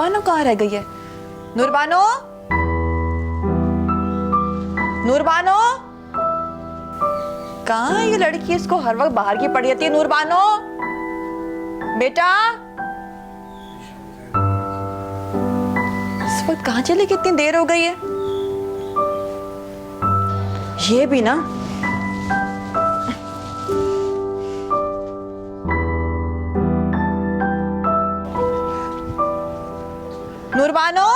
नूरबानो कहाँ रह गई है? नूरबानो, नूरबानो कहाँ है ये लड़की? इसको हर वक्त बाहर की पड़ी रहती है। नूरबानो बेटा, इस वक्त कहाँ चले? कितनी देर हो गई है? ये भी ना, नूरबानो,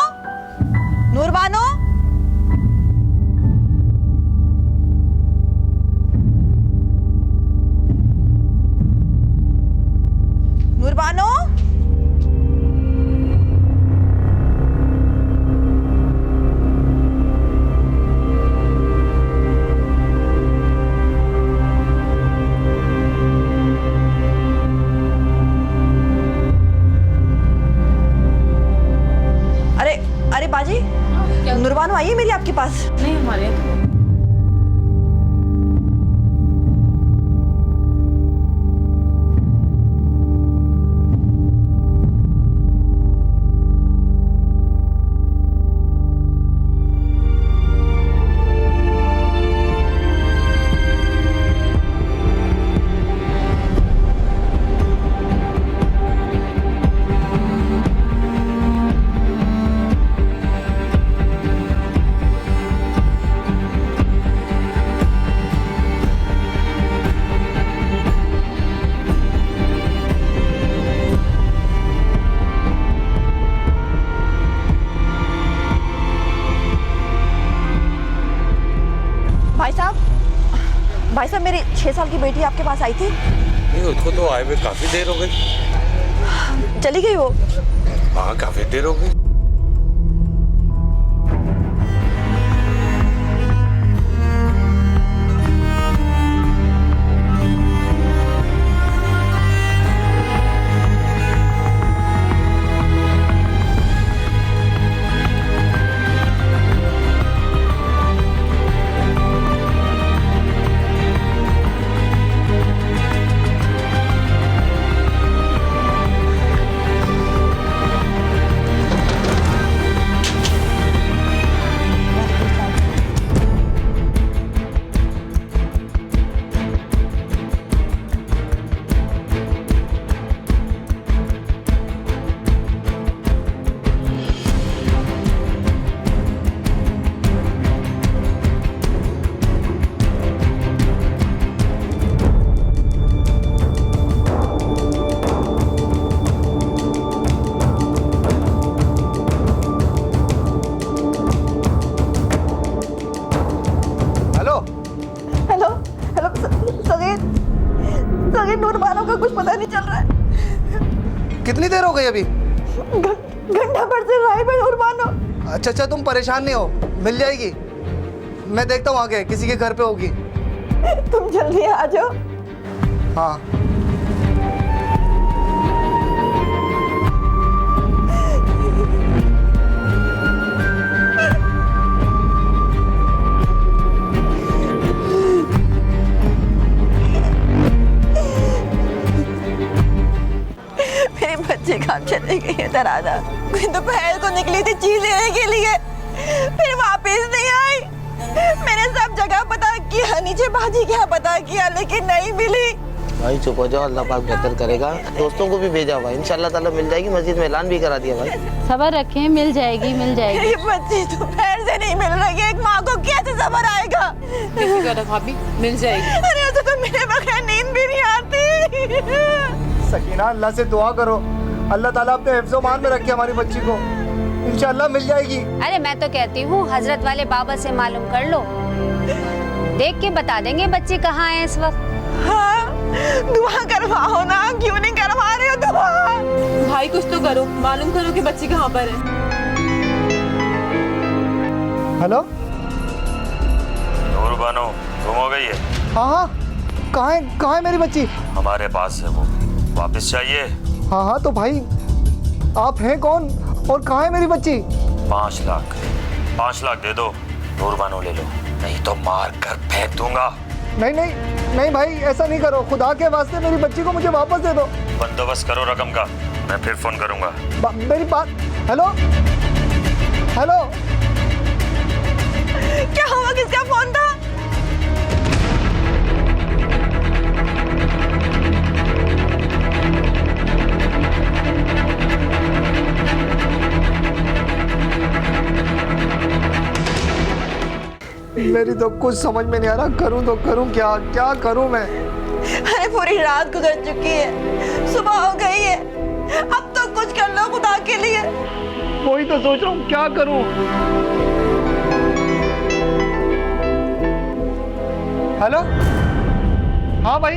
नूरबानो, नूरबानो, अरे बाजी, नूरबानो आई है मेरी आपके पास? नहीं, हमारे भाई साहब मेरी 6 साल की बेटी आपके पास आई थी। नहीं, उसको तो आए हुए काफी देर हो गई। चली गई वो? हाँ, काफी देर हो गई। नूरबानो का कुछ पता नहीं चल रहा है। कितनी देर हो गई अभी? घंटा भर से गायब है नूरबानो। अच्छा, तुम परेशान नहीं हो, मिल जाएगी। मैं देखता हूँ आगे किसी के घर पे होगी। तुम जल्दी आ जाओ। हाँ। बच्चे कहाँ चले गए हैं? दरादा दोपहर को निकली थी चीज लेने के लिए, फिर वापस नहीं आई। मैंने सब जगह पता किया, नीचे बाजी क्या पता किया, लेकिन नहीं मिली। भाई चुप हो जाओ, अल्लाह पाक बेहतर करेगा। दोस्तों को भी भेजा हुआ, इंशाल्लाह ताला मिल जाएगी। मस्जिद में ऐलान भी करा दिया भाई। सब्र रखें, मिल जाएगी मिल जाएगी। ये बच्चे दोपहर से नहीं मिल रही है, एक माँ को कैसे सब्र आएगा? भाभी मिल जाएगी। अरे उसे तो मेरे बगैर नींद भी नहीं आती। सकीना, अल्लाह से दुआ करो, अल्लाह ताला अपने हिफ्ज़-ओ-मान में रखे हमारी बच्ची को, इंशाल्लाह मिल जाएगी। अरे मैं तो कहती हूँ हजरत वाले बाबा से मालूम कर लो, देख के बता देंगे बच्ची कहाँ है इस वक्त। हाँ, दुआ करवाओ ना, क्यों नहीं करवा रहे हो दुआ? भाई कुछ तो करो, मालूम करो कि बच्ची कहाँ पर है। हेलो नूरबानो गुम हो गई है। हाँ, कहाँ है मेरी बच्ची? हमारे पास है वो, वापस चाहिए। हाँ, तो भाई आप हैं कौन और कहाँ है मेरी बच्ची? 5 लाख दे दो, नूरबानो ले लो, नहीं तो मार कर फेंक दूंगा। नहीं भाई, ऐसा नहीं करो, खुदा के वास्ते मेरी बच्ची को मुझे वापस दे दो। बंदोबस्त करो रकम का, मैं फिर फोन करूंगा। मेरी बात हेलो हेलो, क्या हुआ? किसका फोन था? मेरी तो कुछ समझ में नहीं आ रहा, करूं तो करूं क्या, क्या करूं मैं? अरे पूरी रात गुजर चुकी है, सुबह हो गई है, अब तो कुछ कर लो खुदा के लिए। वही तो सोच रहा हूँ क्या करूं। हेलो, हाँ भाई,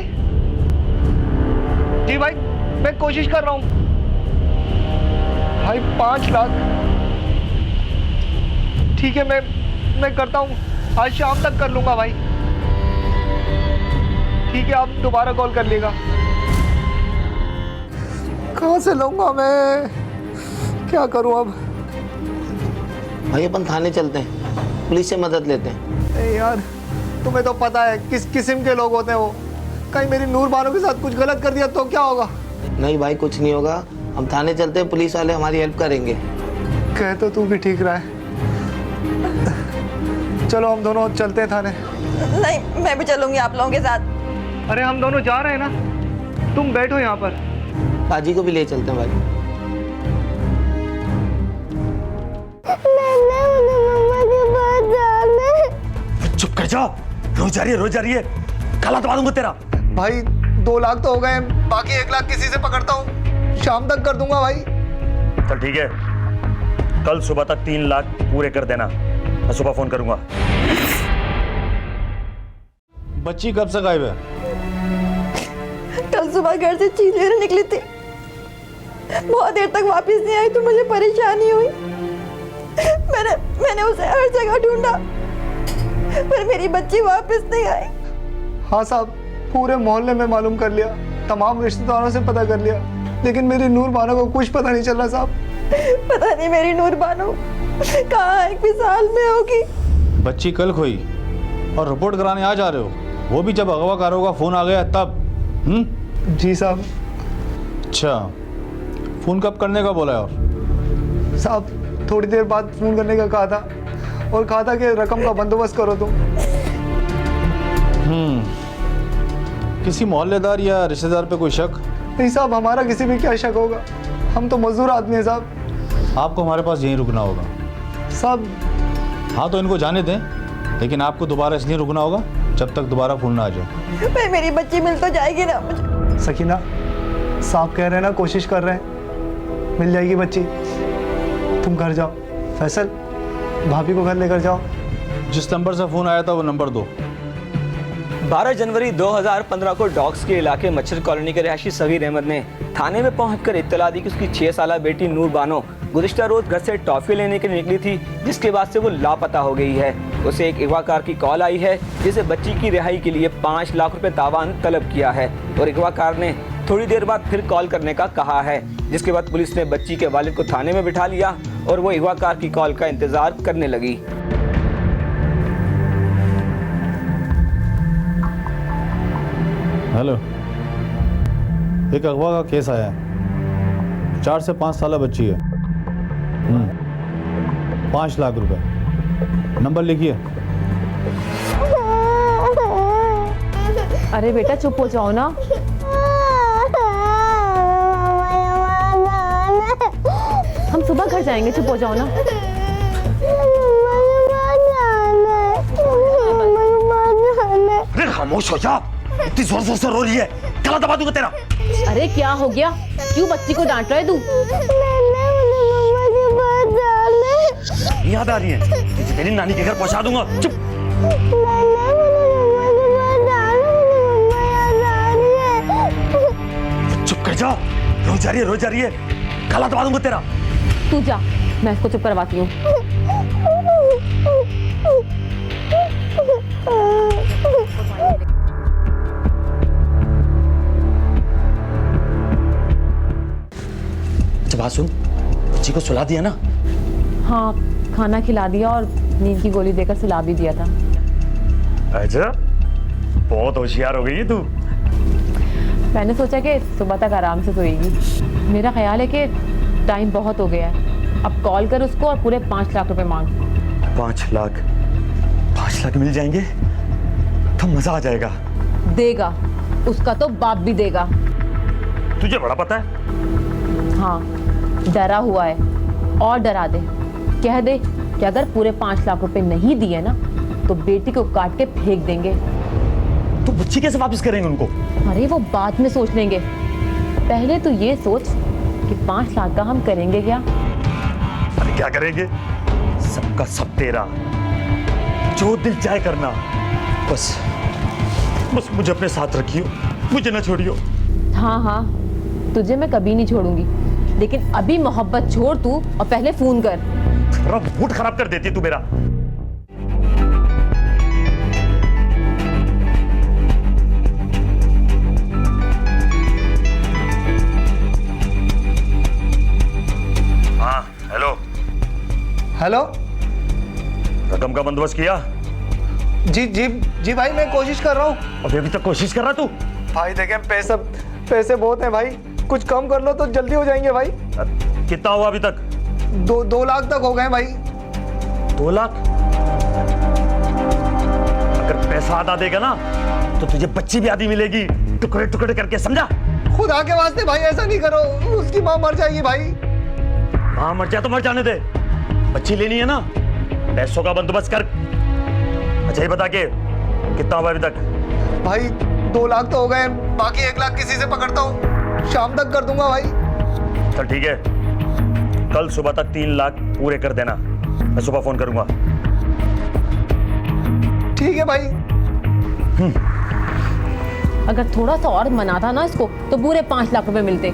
जी भाई मैं कोशिश कर रहा हूँ भाई। 5 लाख ठीक है, मैं करता हूँ, आज शाम तक कर लूंगा भाई। ठीक है, आप दोबारा कॉल कर लीजिएगा। कहाँ से लूंगा मैं, क्या करूं अब? भाई अपन थाने चलते हैं, पुलिस से मदद लेते हैं। ए यार, तुम्हें तो पता है किस किस्म के लोग होते हैं वो। कहीं मेरी नूर बानो के साथ कुछ गलत कर दिया तो क्या होगा? नहीं भाई, कुछ नहीं होगा, हम थाने चलते हैं, पुलिस वाले हमारी हेल्प करेंगे। कह तो तू भी ठीक रहा है। चलो हम दोनों चलते हैं थाने। नहीं, मैं भी चलूंगी आप लोगों के साथ। अरे हम दोनों जा रहे हैं ना, तुम बैठो यहाँ पर। बाजी को भी ले चलते हैं भाई। चुप कर जाओ, रो जा रही है, काला दबा दूंगा तेरा। भाई 2 लाख तो हो गए, बाकी 1 लाख किसी से पकड़ता हूँ, शाम तक कर दूंगा भाई। चल ठीक है, कल सुबह तक 3 लाख पूरे कर देना, मैं सुबह फोन करूंगा। बच्ची कब से गायब है? कल सुबह घर से चीज लेने निकली थी, बहुत देर तक वापस नहीं आई तो मुझे परेशानी हुई। मैंने उसे हर जगह ढूंढा पर मेरी बच्ची वापस नहीं आई। हाँ साहब, पूरे मोहल्ले में मालूम कर लिया, तमाम रिश्तेदारों से पता कर लिया, लेकिन मेरी नूर बानो को कुछ पता नहीं चल रहा साहब। पता नहीं मेरी नूर बानो कहाँ है, किस हाल में होगी। बच्ची कल खोई और रिपोर्ट कराने आ जा रहे हो, वो भी जब अगवाकारों का फोन आ गया तब? जी साहब। अच्छा, फोन कब करने का बोला है? और साहब थोड़ी देर बाद फोन करने का कहा था, और कहा था कि रकम का बंदोबस्त करो तुम। किसी मोहल्लेदार या रिश्तेदार पे कोई शक? नहीं साहब, हमारा किसी भी क्या शक होगा, हम तो मजदूर आदमी हैं साहब। आपको हमारे पास यहीं रुकना होगा साहब। हाँ तो इनको जाने दें, लेकिन आपको दोबारा इसलिए रुकना होगा जब तक दोबारा फोन ना आ जाए। भाई मेरी बच्ची मिल तो जाएगी ना मुझे? सकीना, साहब कह रहे हैं ना, कोशिश कर रहे हैं, मिल जाएगी बच्ची। तुम घर जाओ। फैसल, भाभी को घर लेकर जाओ। जिस नंबर से फ़ोन आया था वो नंबर दो। 12 जनवरी 2015 को डॉग्स के इलाके मच्छर कॉलोनी के रहायशी सगीर अहमद ने थाने में पहुंचकर इत्तला दी कि उसकी 6 साला बेटी नूर बानो गुज़िश्ता रोज घर से टॉफी लेने के लिए निकली थी, जिसके बाद से वो लापता हो गई है। उसे एक अगवाकार की कॉल आई है, जिसे बच्ची की रिहाई के लिए 5 लाख रुपए तावान तलब किया है, और अगवाकार ने थोड़ी देर बाद फिर कॉल करने का कहा है, जिसके बाद पुलिस ने बच्ची के वालिद को थाने में बिठा लिया और वो अगवाकार की कॉल का इंतजार करने लगी। हेलो, एक अगवा का केस आया है, 4 से 5 साल बच्ची है। 5 लाख रुपए। नंबर लिखिए। अरे बेटा चुप हो जाओ ना। हम सुबह घर जाएंगे, चुप हो जाओ ना। अरे खामोश हो जा, इतनी जोर जोर से रो रही है, गला दबा दूंगा तेरा। अरे क्या हो गया, क्यों बच्ची को डांट रहे तू? याद आ रही है, तुझे तेरी नानी के घर पहुंचा दूंगा। चुप। चुप कर जा, रो जा रही है, गला दबा दूंगा तेरा। तू जा, मैं इसको चुप करवाती हूँ। बात सुन, बच्ची को सुला दिया ना? हाँ, खाना खिला दिया और नींद की गोली देकर सुला भी दिया था। अच्छा, बहुत होशियार हो गई है तू। मैंने सोचा कि सुबह तक आराम से सोएगी। मेरा ख्याल है कि टाइम बहुत हो गया है, अब कॉल कर उसको और पूरे 5 लाख रुपए मांग। 5 लाख मिल जाएंगे तो मजा आ जाएगा। देगा, उसका तो बाप भी देगा। तुझे बड़ा पता है। हाँ, डरा हुआ है और डरा दे। कह दे कि अगर पूरे 5 लाख रुपए नहीं दिए ना तो बेटी को काट के फेंक देंगे। तो बच्ची कैसे वापस करेंगे उनको? अरे वो बाद में सोच लेंगे, पहले तो ये सोच कि 5 लाख का हम करेंगे क्या। अरे क्या करेंगे? सबका सब तेरा, जो दिल चाहे करना। बस मुझे अपने साथ रखियो, मुझे ना छोड़ियो। हाँ हाँ, तुझे मैं कभी नहीं छोड़ूंगी, लेकिन अभी मोहब्बत छोड़ तू और पहले फोन कर। मूड खराब कर देती है तू मेरा। हाँ हेलो। हेलो। रकम का बंदोबस्त किया? जी भाई, मैं कोशिश कर रहा हूँ। अभी तक कोशिश कर रहा तू? भाई देखें, पैसे बहुत हैं भाई, कुछ कम कर लो तो जल्दी हो जाएंगे भाई। कितना हुआ अभी तक? 2 लाख तक हो गए भाई। 2 लाख? अगर पैसा आधा देगा ना तो तुझे बच्ची भी आधी मिलेगी, टुकड़े टुकड़े करके, समझा? खुदा के वास्ते भाई ऐसा नहीं करो, उसकी माँ मर जाएगी भाई। माँ मर जाए तो मर जाने दे, बच्ची लेनी है ना, पैसों का बंदोबस्त कर। अच्छा ये बता के कितना हुआ अभी तक? भाई 2 लाख तो हो गए, बाकी 1 लाख किसी से पकड़ता हूँ, शाम तक कर दूंगा भाई। चल ठीक है, कल सुबह तक 3 लाख पूरे कर देना, मैं सुबह फोन करूंगा। ठीक है भाई। अगर थोड़ा सा और मनाता ना इसको तो पूरे 5 लाख रुपए मिलते।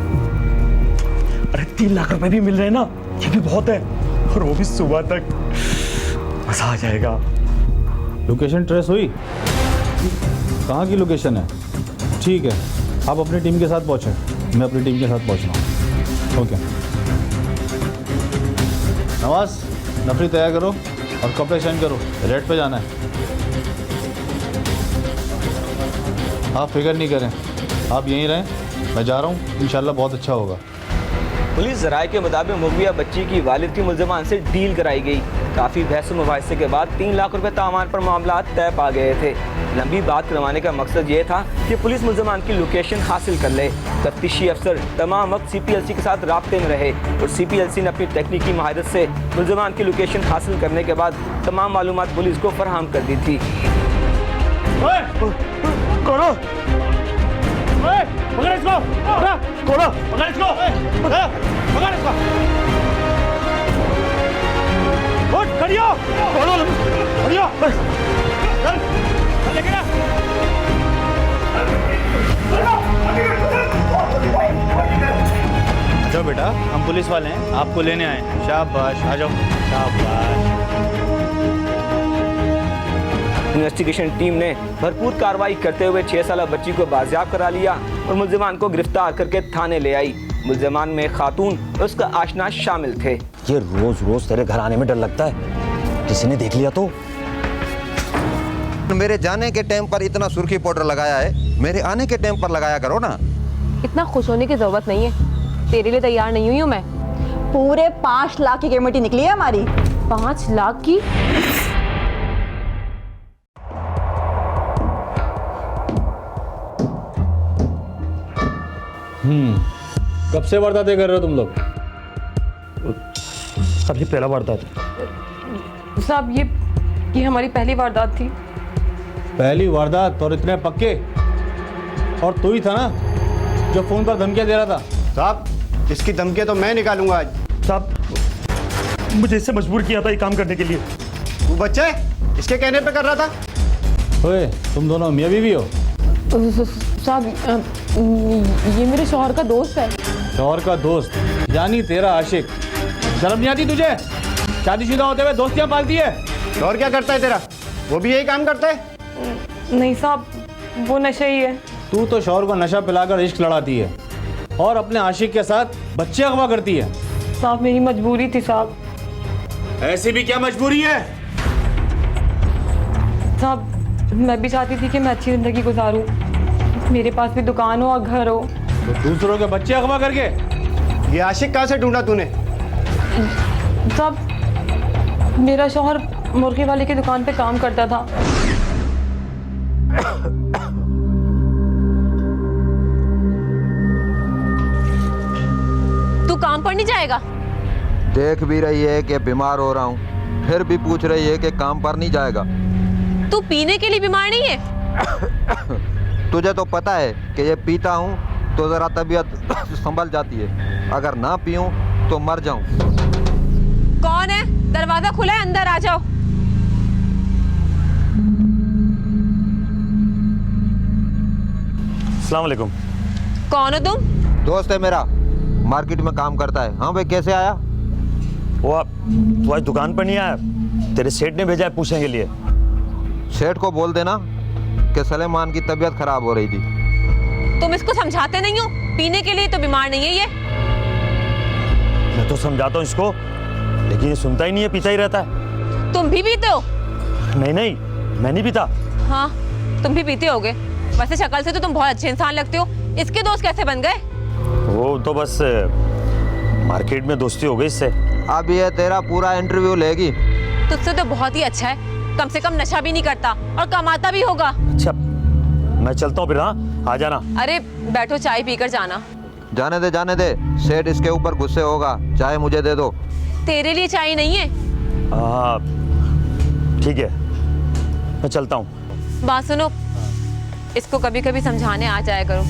अरे 3 लाख रुपए भी मिल रहे हैं ना, ये भी बहुत है, और वो भी सुबह तक, मजा आ जाएगा। लोकेशन ट्रेस हुई? कहाँ की लोकेशन है? ठीक है, आप अपनी टीम के साथ पहुँचें, मैं अपनी टीम के साथ पहुँच रहा हूँ। ओके नवाज, नफरी तैयार करो और कपड़े चेंज करो, रेड पे जाना है। आप फिक्र नहीं करें, आप यहीं रहें, मैं जा रहा हूँ, इंशाल्लाह बहुत अच्छा होगा। पुलिस जराये के मुताबिक मुगविया बच्ची की वालिद की मुल्ज़मान से डील कराई गई। काफ़ी बहस मुबाहिसे के बाद 3 लाख रुपए तामान पर मामला तय पा गए थे। लंबी बात करवाने का मकसद ये था कि पुलिस मुल्ज़मान की लोकेशन हासिल कर ले। तफ्तीशी अफसर तमाम वक्त CPLC के साथ राब्ते में रहे और CPLC ने अपनी तकनीकी महारत से मुल्ज़मान की लोकेशन हासिल करने के बाद तमाम मालूमात पुलिस को फराहम कर दी थी। पकड़ इसको, पकड़ इसको, पकड़ इसको, उठ, खड़ियो, खड़ियो, चल, लेके ना। जाओ बेटा, हम पुलिस वाले हैं, आपको लेने आए हैं। शाबाश, आ जाओ। शाबाश। इन्वेस्टिगेशन टीम ने भरपूर कार्रवाई करते हुए 6 साला बच्ची को बाजियाब करा लिया और मुल्ज़िमान को गिरफ्तार करके थाने ले आई। मुल्ज़िमान में खातून और उसका आशना शामिल थे। ये रोज रोज तेरे घर आने में डर लगता है, किसी ने देख लिया तो? मेरे जाने के टाइम पर इतना सुर्खी पाउडर लगाया है, मेरे आने के टाइम पर लगाया करो ना। इतना खुश होने की जरूरत नहीं है, तेरे लिए तैयार नहीं हुई हूँ मैं। पूरे 5 लाख की कमेटी निकली है हमारी। 5 लाख की? कब से वारदातें कर रहे हो तुम लोग? अभी पहला वारदात। साहब ये हमारी पहली वारदात थी। पहली वारदात? और इतने पक्के? और तू ही था ना जो फोन पर धमकियां दे रहा था? साहब, इसकी धमकियां तो मैं निकालूंगा आज। साहब, मुझे इससे मजबूर किया था ये काम करने के लिए। तू बच्चे इसके कहने पे कर रहा था? ओए, तुम दोनों मियाँ बीवी हो? साहब, ये मेरे शौहर का दोस्त है। शौहर का दोस्त यानी तेरा आशिक? शर्म नहीं आती तुझे? शादीशुदा होते हुए दोस्तियां पालती है। और क्या करता है तेरा? वो भी यही काम करता है? नहीं साहब, वो नशा ही है। तू तो शौहर को नशा पिलाकर इश्क लड़ाती है और अपने आशिक के साथ बच्चे अगवा करती है। साहब, मेरी मजबूरी थी साहब। ऐसी भी क्या मजबूरी है? साहब, मैं भी चाहती थी कि मैं अच्छी जिंदगी गुजारूं, मेरे पास भी दुकान हो और घर हो। तो दूसरों के बच्चे अगवा करके? ये आशिक कहाँ से ढूंढा तूने? साहब, मेरा शौहर मुर्गी वाले की दुकान पे काम करता था। तू काम पर नहीं जाएगा? देख भी रही है कि बीमार हो रहा हूँ, फिर भी पूछ रही है कि काम पर नहीं जाएगा। तू पीने के लिए बीमार नहीं है? तुझे तो पता है कि ये पीता हूँ तो जरा तबीयत संभल जाती है, अगर ना पीऊं तो मर जाऊं। कौन है? दरवाजा खुला है, अंदर आ जाओ। अस्सलाम वालेकुम। कौन हो तुम? दोस्त है मेरा, मार्केट में काम करता है। हाँ भाई, कैसे आया? वो आज दुकान पर नहीं आया, तेरे सेठ ने भेजा है पूछने के लिए। सेठ को बोल देना कि सलेमान की तबीयत खराब हो रही थी। तुम इसको समझाते नहीं हो? पीने के लिए तो बीमार नहीं है ये। मैं तो समझाता हूँ इसको, लेकिन ये सुनता ही नहीं है, पीता ही रहता है। तुम भी पीते हो? नहीं नहीं, मैं नहीं पीता। हाँ, तुम भी पीते होगे। वैसे शक्ल से तो तुम बहुत अच्छे इंसान लगते हो। इसके दोस्त कैसे बन गए? वो तो बस मार्केट में दोस्ती हो गई इससे। अब ये तेरा पूरा इंटरव्यू लेगी। तुझसे तो बहुत ही अच्छा है, कम से कम नशा भी नहीं करता और कमाता भी होगा। अच्छा, मैं चलता हूँ फिर। हाँ, आ जाना। अरे बैठो, चाय पीकर जाना। जाने दे, सेठ इसके ऊपर गुस्से होगा। चाय मुझे दे दो। तेरे लिए चाय नहीं है। ठीक है, मैं चलता हूँ। बात सुनो, इसको कभी कभी समझाने आ जाया करो।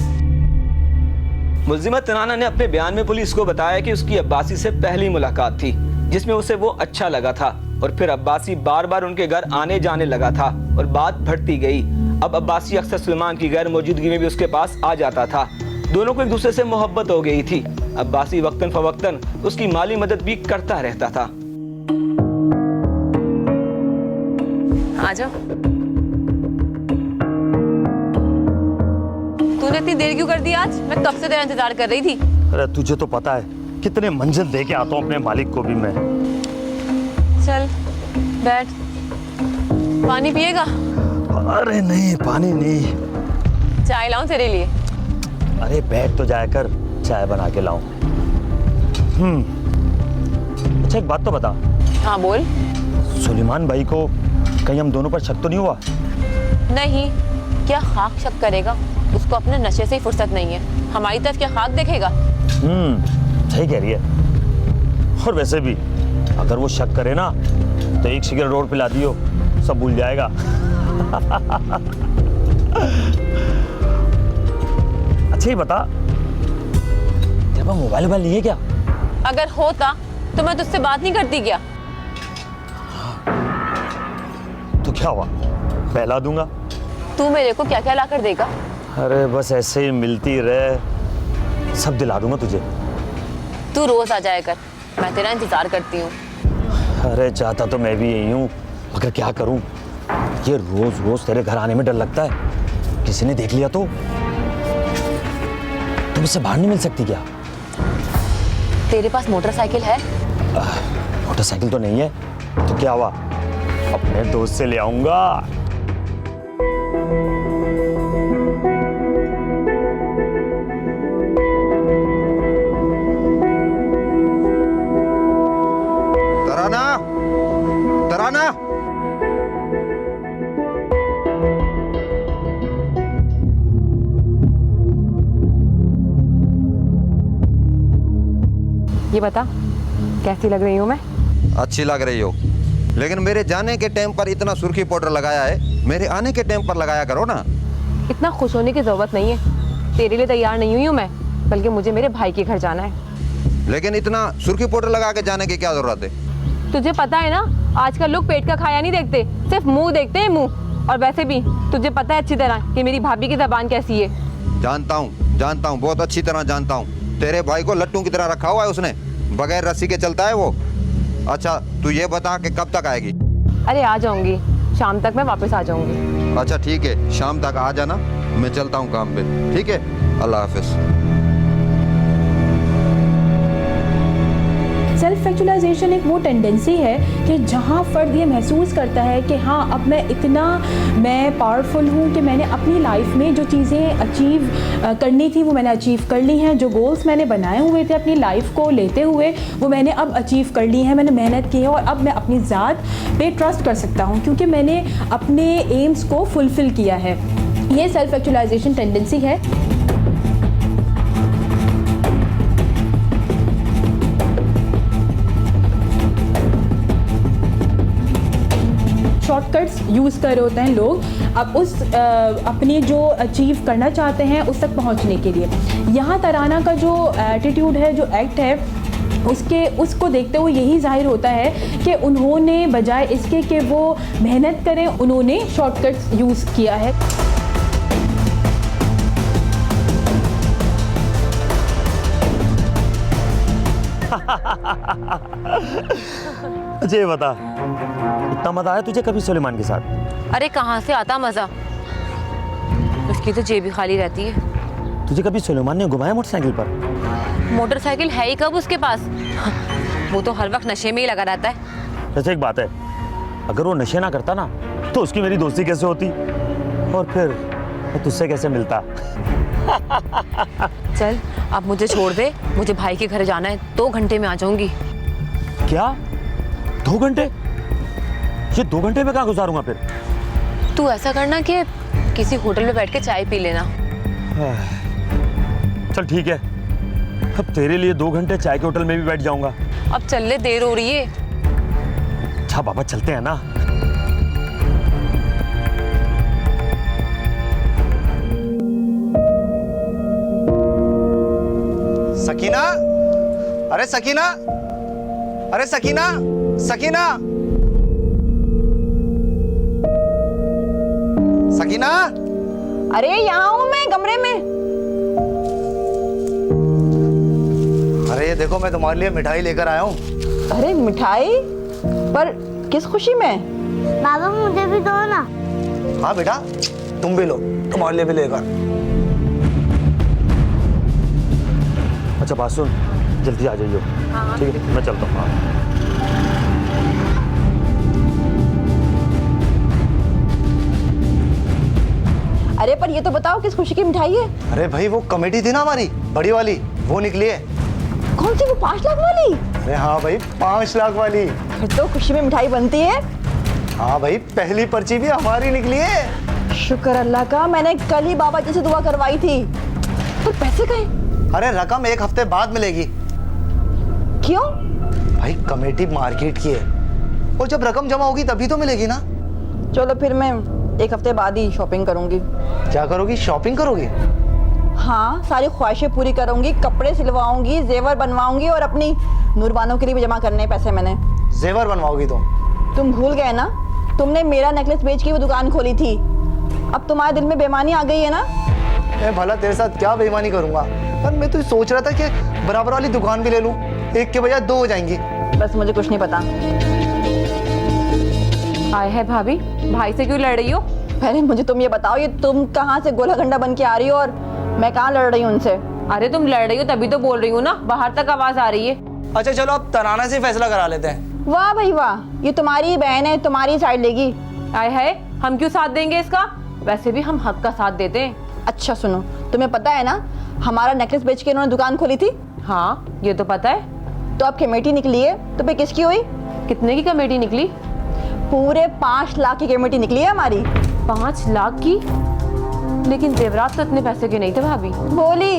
मुल्जिमा तनाना ने अपने बयान में पुलिस को बताया कि उसकी अब्बासी से पहली मुलाकात थी, जिसमें उसे वो अच्छा लगा था, और फिर अब्बासी बार बार उनके घर आने जाने लगा था और बात बढ़ती गई। अब अब्बासी अक्सर सलमान की गैर मौजूदगी में भी उसके पास आ जाता था। दोनों को एक दूसरे से मोहब्बत हो गई थी। अब्बासी वक्तन फवक्तन उसकी माली मदद भी करता रहता था। आ जाओ। तूने इतनी देर क्यों कर दी आज? मैं कब से तेरा इंतजार कर रही थी। अरे तुझे तो पता है कितने मंजिल दे के आता हूँ अपने मालिक को भी मैं। चल बैठ, पानी पिएगा? अरे नहीं, पानी नहीं। चाय लाऊं तेरे लिए? अरे बैठ तो जाया कर, चाय बना के लाऊं। अच्छा एक बात तो बता। हाँ बोल। सुलेमान भाई को कहीं हम दोनों पर शक तो नहीं हुआ? नहीं, क्या खाक शक करेगा? उसको अपने नशे से ही फुर्सत नहीं है, हमारी तरफ क्या खाक देखेगा? सही कह रही है। और वैसे भी अगर वो शक करे ना तो एक सिगरेट और पिला दियो, सब भूल जाएगा। अच्छा ही बता, तेरे पास मोबाइल नहीं है क्या? अगर होता तो मैं तुझसे बात नहीं करती क्या? तो क्या हुआ, बहला दूंगा। तू मेरे को क्या क्या ला कर देगा? अरे बस ऐसे ही मिलती रहे, सब दिला दूंगा तुझे। तू रोज आ जाया कर, मैं तेरा इंतजार करती हूँ। अरे चाहता तो मैं भी यही हूँ, मगर क्या करूँ, ये रोज रोज तेरे घर आने में डर लगता है। किसी ने देख लिया तो? तुम इससे बाहर नहीं मिल सकती क्या? तेरे पास मोटरसाइकिल है? मोटरसाइकिल तो नहीं है, तो क्या हुआ, अपने दोस्त से ले आऊंगा। तराना, तराना, ये बता, कैसी लग रही हूँ मैं? अच्छी लग रही हो, लेकिन मेरे जाने के टाइम पर इतना सुर्खी पाउडर लगाया है, मेरे आने के टाइम पर लगाया करो ना। इतना खुश होने की जरूरत नहीं है, तेरे लिए तैयार नहीं हुई हूँ मैं, बल्कि मुझे मेरे भाई के घर जाना है। लेकिन इतना सुर्खी पाउडर लगा के जाने की क्या जरूरत है? तुझे पता है ना, आजकल लोग पेट का खाया नहीं देखते, सिर्फ मुंह देखते हैं, मुंह। और वैसे भी तुझे पता है अच्छी तरह कि मेरी भाभी की जबान कैसी है। जानता हूँ, बहुत अच्छी तरह जानता हूँ। तेरे भाई को लट्टू की तरह रखा हुआ है उसने, बगैर रस्सी के चलता है वो। अच्छा तू ये बता कि कब तक आएगी? अरे आ जाऊंगी, शाम तक मैं वापस आ जाऊंगी। अच्छा ठीक है, शाम तक आ जाना, मैं चलता हूँ काम पे। ठीक है, अल्लाह हाफिज। सेल्फ एक्चुअलाइजेशन एक वो टेंडेंसी है कि जहाँ फ़र्द ये महसूस करता है कि हाँ अब मैं पावरफुल हूँ कि मैंने अपनी लाइफ में जो चीज़ें अचीव करनी थी वो मैंने अचीव कर ली हैं, जो गोल्स मैंने बनाए हुए थे अपनी लाइफ को लेते हुए वो मैंने अब अचीव कर ली हैं, मैंने मेहनत की है और अब मैं अपनी ज़ात पे ट्रस्ट कर सकता हूँ क्योंकि मैंने अपने एम्स को फुलफ़िल किया है। ये सेल्फ एक्चुअलाइजेशन टेंडेंसी है। शॉर्टकट्स यूज़ कर रहे होते हैं लोग अब उस अपनी जो अचीव करना चाहते हैं उस तक पहुंचने के लिए। यहाँ तराना का जो एटीट्यूड है, जो एक्ट है, उसको देखते हुए यही जाहिर होता है कि उन्होंने बजाय इसके कि वो मेहनत करें, उन्होंने शॉर्टकट्स यूज़ किया है। मुझे बता, इतना मजा आया तुझे कभी सुलेमान के साथ? अरे कहाँ से आता मज़ा, उसकी तो जेब भी खाली रहती है। तुझे कभी सुलेमान ने घुमाया मोटरसाइकिल पर? मोटरसाइकिल है ही कब उसके पास, वो तो हर वक्त नशे में ही लगा रहता है। वैसे एक बात है, अगर वो नशे ना करता ना तो उसकी मेरी दोस्ती कैसे होती और फिर मैं तुझसे कैसे मिलता? चल अब मुझे छोड़ दे, मुझे भाई के घर जाना है, 2 घंटे में आ जाऊंगी। क्या 2 घंटे? ये 2 घंटे में कहाँ गुजारूंगा फिर? तू ऐसा करना कि किसी होटल में बैठ के चाय पी लेना। चल ठीक है, अब तेरे लिए 2 घंटे चाय के होटल में भी बैठ जाऊंगा। अब चल ले, देर हो रही है। अच्छा बाबा चलते हैं ना। सकीना, अरे सकीना, अरे सकीना, सकीना, सकीना। अरे यहाँ हूँ मैं कमरे में। अरे ये देखो मैं तुम्हारे लिए मिठाई लेकर आया हूँ। अरे मिठाई? पर किस खुशी में? बाबा मुझे भी दो ना। हाँ बेटा तुम भी लो, तुम्हारे लिए भी लेकर। अच्छा बात सुन, जल्दी आ जाइयो। ठीक है मैं चलता हूँ। अरे पर ये तो बताओ किस खुशी की मिठाई है? अरे भाई वो कमेटी थी ना हमारी बड़ी वाली, वो निकली है। कौन सी, वो 5 लाख वाली? अरे हाँ भाई 5 लाख वाली। फिर तो खुशी में मिठाई बनती है। हाँ भाई पहली पर्ची भी हमारी निकली है। शुक्र अल्लाह का, मैंने कल ही बाबा जी से दुआ करवाई थी। पर पैसे कहीं? अरे रकम 1 हफ्ते बाद मिलेगी। क्यों? भाई कमेटी मार्केट की है और जब रकम जमा होगी तभी तो मिलेगी ना। चलो फिर मैं 1 हफ्ते बाद ही शॉपिंग करूंगी। क्या करोगी? शॉपिंग करोगी? हाँ, सारी ख्वाहिशें पूरी करूंगी, कपड़े सिलवाऊंगी, जेवर बनवाऊंगी और अपनी नूरबानों के लिए भी जमा करने पैसे मैंने। जेवर बनवाओगी तुम भूल गए ना, तुमने मेरा नेकलेस बेच के वो दुकान खोली थी। अब तुम्हारे दिल में बेईमानी आ गई है ना? मैं भला तेरे साथ क्या बेईमानी करूंगा, पर मैं तो सोच रहा था कि बराबर वाली दुकान भी ले लूं, 1 के बजाय 2 हो जाएंगी। बस मुझे कुछ नहीं पता। आए है भाभी, भाई से क्यों लड़ रही हो? पहले मुझे तुम ये बताओ, ये तुम कहाँ से गोला घंटा बन के आ रही हो और मैं कहाँ लड़ रही हूँ उनसे? अरे तुम लड़ रही हो तभी तो बोल रही हूँ ना, बाहर तक आवाज आ रही है। अच्छा चलो अब तराना से फैसला करा लेते हैं। वाह भाई वाह, ये तुम्हारी बहन है, तुम्हारी साइड लेगी। आए है, हम क्यों साथ देंगे इसका? वैसे भी हम हक का साथ देते हैं। अच्छा सुनो, तुम्हें पता है ना हमारा नेकलेस बेच के इन्होंने दुकान खोली थी? हाँ ये तो पता है। तो अब कमेटी निकली है, तो फिर किसकी हुई? कितने की कमेटी निकली? पूरे 5 लाख की कमेटी निकली है हमारी। 5 लाख की? लेकिन जेवरात तो इतने पैसे के नहीं थे भाभी। बोली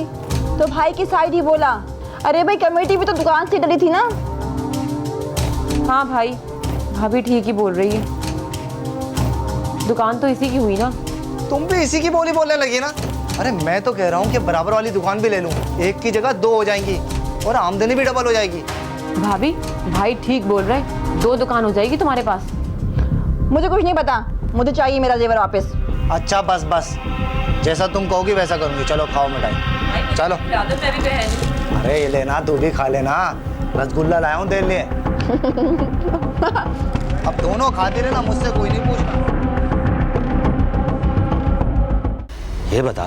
तो भाई की साइड ही बोला। अरे भाई कमेटी भी तो दुकान से डली थी ना। हाँ भाई, भाभी ठीक ही बोल रही है, दुकान तो इसी की हुई ना। तुम भी इसी की बोली बोलने लगी ना। अरे मैं तो कह रहा हूँ कि बराबर वाली दुकान भी ले लूँ, 1 की जगह 2 हो जाएंगी और आमदनी भी डबल हो जाएगी। भाभी भाई ठीक बोल रहे, 2 दुकान हो जाएगी तुम्हारे पास। मुझे कुछ नहीं पता, मुझे चाहिए मेरा जेवर वापस। अच्छा बस बस, जैसा तुम कहोगी वैसा करूंगी। चलो खाओ मिठाई, चलो। अरे ये लेना, तू भी खा लेना, रसगुल्ला लाया हूँ तेरे लिए। अब दोनों खाते रहना, मुझसे कोई नहीं पूछना। ये बता,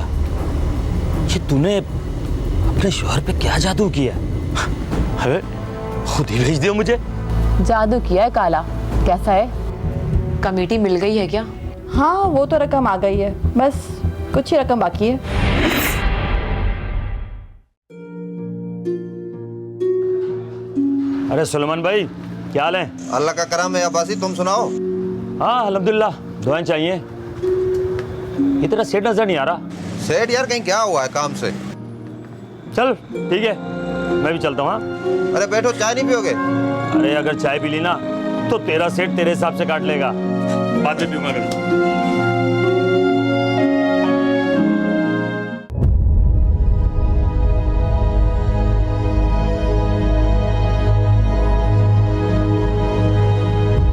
ये तूने अपने शौहर पे क्या जादू किया? अबे खुद ही भेज दियो मुझे। जादू किया है काला। कैसा है? कमेटी मिल गई है क्या? हाँ, वो तो रकम आ गई है, बस कुछ ही रकम बाकी है। अरे सुलेमान भाई, क्या हाल है? अल्लाह का करम है अब्बासी, तुम सुनाओ। हाँ अल्हम्दुलिल्लाह, दुआएं चाहिए। ये तेरा सेठ नजर नहीं आ रहा। सेठ यार कहीं क्या हुआ है काम से? चल ठीक है, मैं भी चलता हूँ। हाँ? अरे बैठो, चाय नहीं पियोगे? अरे अगर चाय पी ली ना तो तेरा सेठ तेरे हिसाब से काट लेगा। बाद में पीऊंगा कभी।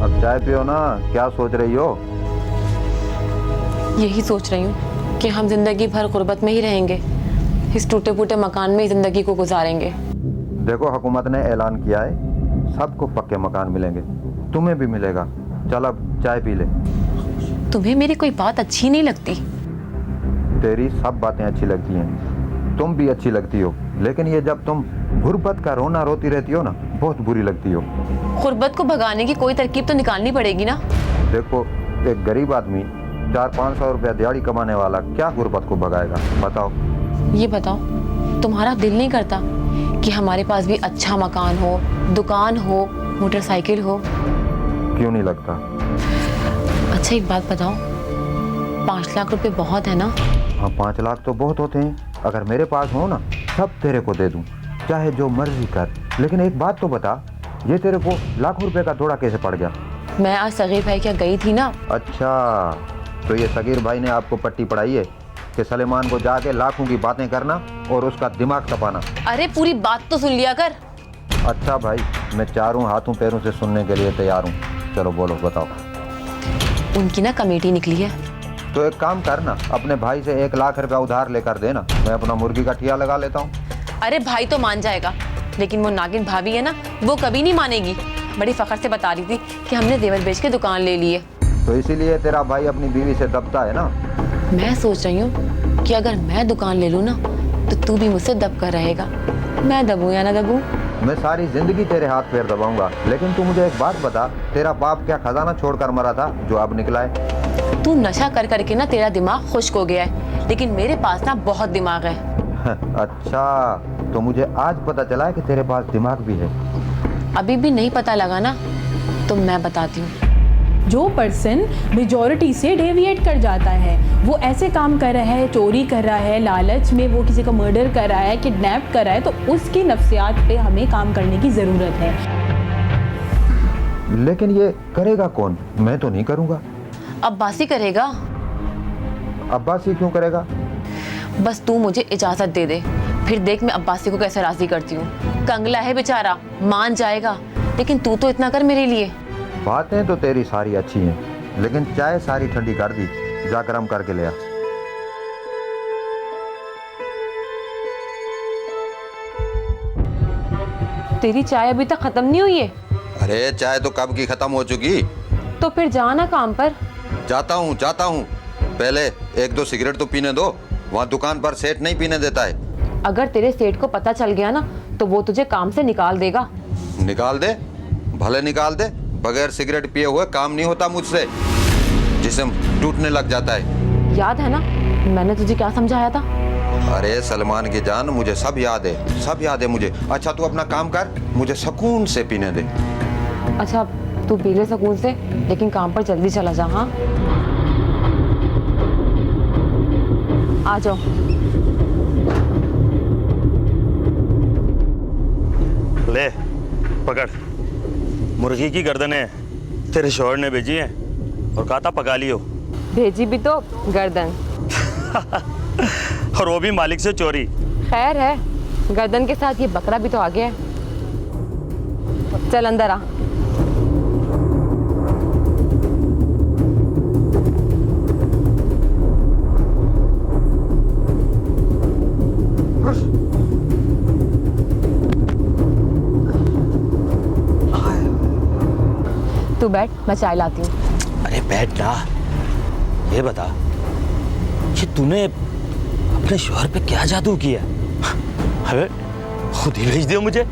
अब चाय पियो ना, क्या सोच रही हो? यही सोच रही हूँ कि हम जिंदगी भर गुर्बत में ही रहेंगे, इस टूटे फूटे मकान में ही जिंदगी को गुजारेंगे। देखो हुकूमत ने ऐलान किया है सबको पक्के मकान मिलेंगे, तुम्हें भी मिलेगा। चल अब चाय पी ले। तुम्हें मेरी कोई बात अच्छी नहीं लगती? तेरी सब बातें अच्छी लगती हैं, तुम भी अच्छी लगती हो, लेकिन ये जब तुम गुर्बत का रोना रोती रहती हो ना, बहुत बुरी लगती हो। गुर्बत को भगाने की कोई तरकीब तो निकालनी पड़ेगी ना। देखो एक गरीब आदमी 400-500 रुपया दिहाड़ी कमाने वाला क्या गुर्बत को भगाएगा, बताओ? ये बताओ, तुम्हारा दिल नहीं करता कि हमारे पास भी अच्छा मकान हो, दुकान हो, मोटरसाइकिल हो? क्यों नहीं लगता? अच्छा एक बात बताओ, 5 लाख रुपए बहुत है ना? हाँ 5 लाख तो बहुत होते हैं, अगर मेरे पास हो ना सब तेरे को दे दूं, चाहे जो मर्जी कर। लेकिन एक बात तो बता, ये तेरे को लाखों रुपए का थोड़ा कैसे पड़ गया? मैं आज सगीर भाई क्या गई थी ना। अच्छा, तो ये सगीर भाई ने आपको पट्टी पढ़ाई है कि सलेमान को जाके लाखों की बातें करना और उसका दिमाग तपाना? अरे पूरी बात तो सुन लिया कर। अच्छा भाई, मैं चारों हाथों पैरों से सुनने के लिए तैयार हूँ। चलो बोलो, बताओ। उनकी ना कमेटी निकली है। तो एक काम करना, अपने भाई से 1 लाख रुपया उधार लेकर देना, मैं अपना मुर्गी का ठिया लगा लेता हूँ। अरे भाई तो मान जाएगा, लेकिन वो नागिन भाभी है ना, वो कभी नहीं मानेगी। बड़ी फखर से बता रही थी कि हमने जेवर बेच के दुकान ले ली है। तो इसीलिए तेरा भाई अपनी बीवी से दबता है ना? मैं सोच रही हूँ कि अगर मैं दुकान ले लूँ ना तो तू भी मुझसे दब कर रहेगा। मैं दबूँ या ना दबूँ? मैं सारी जिंदगी तेरे हाथ पैर दबाऊंगा, लेकिन तू मुझे एक बात बता, तेरा बाप क्या खजाना छोड़कर मरा था जो अब निकला है? तू नशा कर करके ना तेरा दिमाग खुश्क हो गया है, लेकिन मेरे पास ना बहुत दिमाग है। अच्छा, तो मुझे आज पता चला है कि तेरे पास दिमाग भी है। अभी भी नहीं पता लगा ना, तो मैं बताती हूँ। जो पर्सन मेजॉरिटी से डेविएट कर जाता है, वो ऐसे काम कर रहा है, चोरी कर रहा है, लालच में वो किसी का मर्डर कर रहा है, किडनैप कर रहा है, तो उसकी नफ्सियात पे हमें काम करने की ज़रूरत है। लेकिन ये करेगा कौन? मैं तो नहीं करूँगा। अब्बासी करेगा। अब्बासी क्यों करेगा? बस तू मुझे इजाज़त दे दे, फिर देख मैं अब्बासी को कैसे राज़ी करती हूँ। कंगला है बेचारा, मान जाएगा, लेकिन तू तो इतना कर मेरे लिए। बातें तो तेरी सारी अच्छी हैं, लेकिन चाय सारी ठंडी कर दी, जा गरम करके ले आ। तेरी चाय अभी तक खत्म नहीं हुई है? अरे चाय तो कब की खत्म हो चुकी। तो फिर जाना काम पर। जाता हूँ जाता हूँ, पहले 1-2 सिगरेट तो पीने दो, वहाँ दुकान पर सेठ नहीं पीने देता है। अगर तेरे सेठ को पता चल गया ना तो वो तुझे काम से निकाल देगा। निकाल दे, भले निकाल दे, बगैर सिगरेट पिए हुए काम नहीं होता मुझसे, जिस्म टूटने लग जाता है। याद है ना मैंने तुझे क्या समझाया था? अरे सलमान की जान, मुझे सब याद है, सब याद है मुझे। अच्छा तू अपना काम कर, मुझे सुकून से पीने दे। अच्छा तू पी ले सुकून से, लेकिन काम पर जल्दी चला जा। हाँ आ जाओ। ले पकड़, मुर्गी की गर्दनें तेरे शौहर ने भेजी हैं और कहा था पका लियो। भेजी भी तो गर्दन और वो भी मालिक से चोरी। खैर है, गर्दन के साथ ये बकरा भी तो आ गया है। चल अंदर आ। तू बैठ, मैं चाय लाती हूँ। अरे बैठ ना, ये बता कि तूने अपने शौहर पे क्या जादू किया? अबे खुद ही भेज दियो मुझे।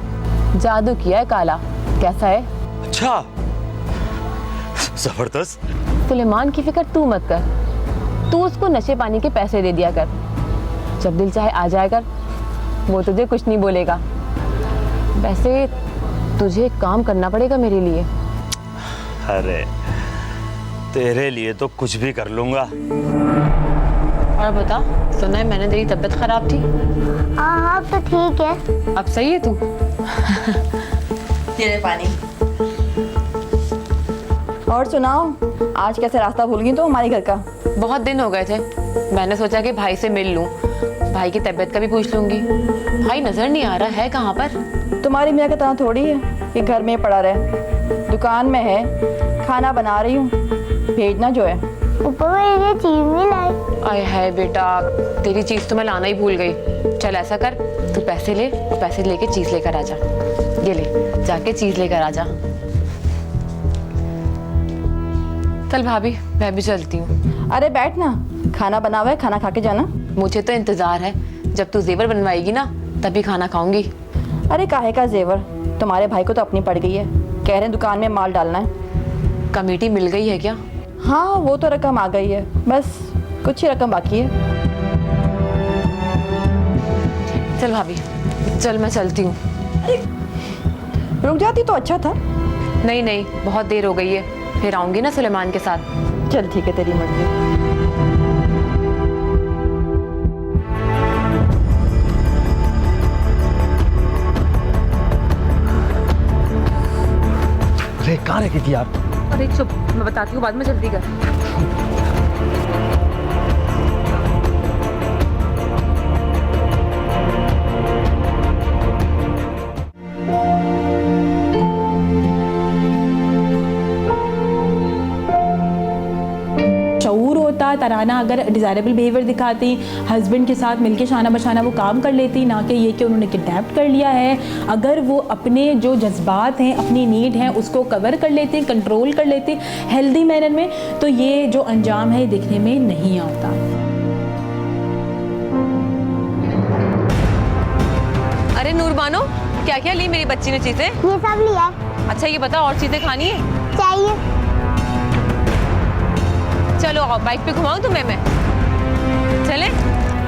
जादू किया है काला। कैसा है? अच्छा, जबरदस्त। सुलेमान की फिक्र तू मत कर, तू उसको नशे पानी के पैसे दे दिया कर, जब दिल चाहे आ जाया कर, वो तुझे कुछ नहीं बोलेगा। वैसे तुझे एक काम करना पड़ेगा मेरे लिए। अरे तेरे लिए तो कुछ भी कर लूंगा। और बता, सुना है मैंने तेरी तबीयत खराब थी? हाँ तो ठीक है। अब सही है तू? ये ले पानी। और सुनाओ, आज कैसे रास्ता भूल गई तो हमारे घर का? बहुत दिन हो गए थे, मैंने सोचा कि भाई से मिल लूं, भाई की तबीयत का भी पूछ लूंगी। भाई नजर नहीं आ रहा है, कहाँ पर? तुम्हारी मियाँ का तरह थोड़ी है कि घर में पड़ा रहे, दुकान में है, खाना बना रही हूँ, भेजना जो है। ऊपर में ये चीज नहीं लाई। आय है बेटा, तेरी चीज तो मैं लाना ही भूल गई। चल ऐसा कर, तू पैसे ले, पैसे लेके चीज लेकर आ जा। ये ले, जाके चीज लेकर आ जा। चल भाभी, मैं भी चलती हूँ। अरे बैठ ना, खाना बना हुआ है, खाना खा के जाना। मुझे तो इंतजार है, जब तू जेवर बनवाएगी ना तभी खाना खाऊंगी। अरे काहे का जेवर, तुम्हारे भाई को तो अपनी पड़ गई है, कह रहे हैं दुकान में माल डालना है। कमेटी मिल गई है क्या? हाँ वो तो रकम आ गई है, बस कुछ ही रकम बाकी है। चल भाभी, चल मैं चलती हूँ। रुक जाती तो अच्छा था। नहीं नहीं, बहुत देर हो गई है, फिर आऊंगी ना सुलेमान के साथ। चल ठीक है, तेरी मर्जी। अरे कहाँ रह गई थी आप? अरे चुप, मैं बताती हूँ बाद में, जल्दी कर। शऊर होता तराना अगर डिज़ायरेबल बिहेवियर दिखाती, हस्बैंड के साथ मिलके शाना बशाना वो काम कर लेती, ना कि ये कि उन्होंने किडनैप कर लिया है। अगर वो अपने जो जज्बात हैं, अपनी नीड हैं, उसको कवर कर लेते, कंट्रोल कर लेते हेल्दी मैनर में, तो ये जो अंजाम है दिखने में नहीं आता। अरे नूरबानो, क्या क्या ली मेरी बच्ची ने चीजें? ये सब लिया है। अच्छा ये बता, और चीजें खानी है? चाहिए। चलो आओ, बाइक पे घुमाऊं तुम्हें मैं? चले?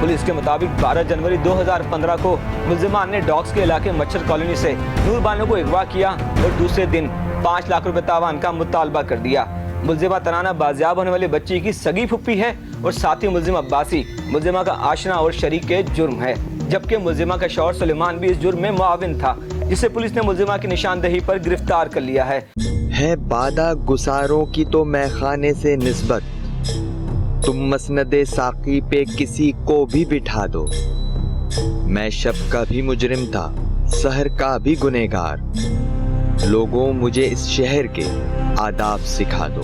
पुलिस के मुताबिक 12 जनवरी 2015 को मुल्जिमान ने डॉग्स के इलाके मच्छर कॉलोनी से नूरबानो को अगवा किया और दूसरे दिन 5 लाख रुपए तावान का मुतालबा कर दिया। मुल्जिमा तराना बाजियाब होने वाली बच्ची की सगी फुप्पी है और साथ ही मुल्जिम अब्बासी मुल्जिमा का आशना और शरीक के जुर्म है, जबकि मुल्जिमा का शौहर सुलेमान भी इस जुर्म में मुआविन था, जिसे पुलिस ने मुल्जिमा की निशानदेही पर गिरफ्तार कर लिया है बादा गुसारों की तो मैं खाने से निस्बत, तुम मसनदे साकी पे किसी को भी बिठा दो। मैं शब का भी मुजरिम था, सहर का भी गुनहगार, लोगों मुझे इस शहर के आदाब सिखा दो।